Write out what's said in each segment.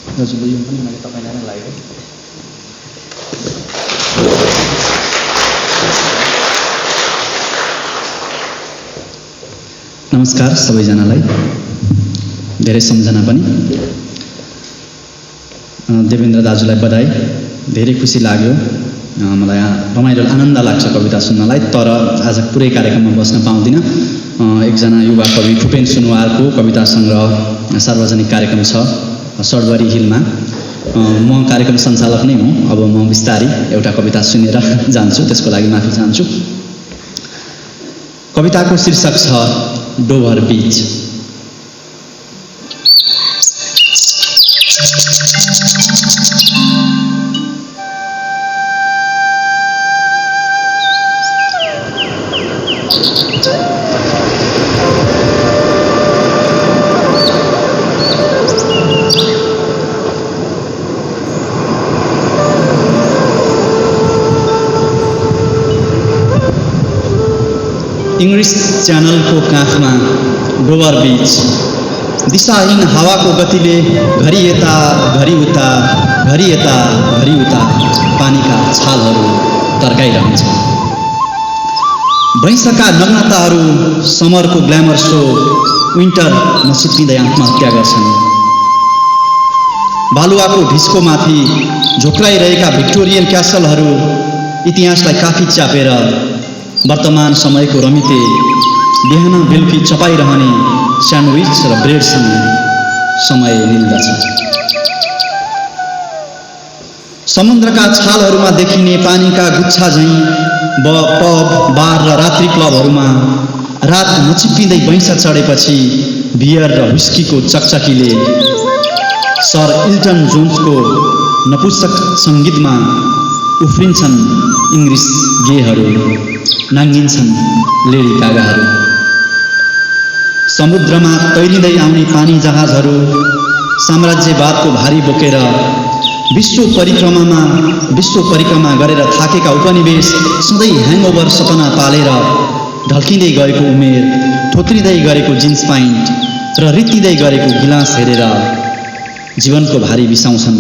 दाजुले यो पनि मैले तपाईँलाई नै लागेको। नमस्कार सबैजनालाई, धेरै सम्झना पनि। देवेन्द्र दाजुलाई बधाई, धेरै खुसी लाग्यो मलाई, रमाइलो आनन्द लाग्छ कविता सुन्नलाई। तर आज पुरै कार्यक्रममा बस्न पाउँदिनँ। एकजना युवा कवि भूपेन सुनुवारको कविता सङ्ग्रह सार्वजनिक कार्यक्रम छ सडबरी हिलमा। म कार्यक्रम सञ्चालक नै हुँ। अब म बिस्तारै एउटा कविता सुनेर जान्छु, त्यसको लागि माफी चाहन्छु। कविताको शीर्षक छ डोभर बीच। इङ्ग्लिस च्यानलको काखमा डोभर बीच, दिशाहीन हावाको गतिले घरि यता घरि उता, घरि यता घरि उता पानीका छालहरू तर्काइरहन्छ। भैँसका नग्नताहरू समरको ग्ल्यामर सो विन्टर नछिप्पिँदै आत्महत्या गर्छन्। बालुवाको ढिस्कोमाथि झोक्राइरहेका भिक्टोरियन क्यासलहरू इतिहासलाई काफी च्यापेर वर्तमान समयको रमिते बिहान बेलुकी चपाइरहने स्यान्डविच र ब्रेडसँग समय मिल्दछ। समुद्रका छालहरूमा देखिने पानीका गुच्छा झैँ पब, बार र रात्रि क्लबहरूमा रात नचिप्पिँदै बैंसा चढेपछि बियर र हुस्कीको चकचकीले सर इल्टन जोन्सको नपुंसक सङ्गीतमा उफ्रिन्छन् इङ्ग्लिस गेहरू, नाङ्गिन्छन् लेडी कागाहरू। समुद्रमा तैरिँदै आउने पानी जहाजहरू साम्राज्यवादको भारी बोकेर विश्व परिक्रमा गरेर थाकेका उपनिवेश सधैँ ह्याङओभर सपना पालेर ढल्किँदै गएको उमेर, थोत्रिँदै गरेको जिन्स प्यान्ट र रित्तिँदै गरेको गिलास हेरेर जीवनको भारी बिसाउँछन्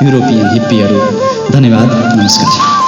युरोपियन हिप्पीहरू। धन्यवाद, नमस्कार।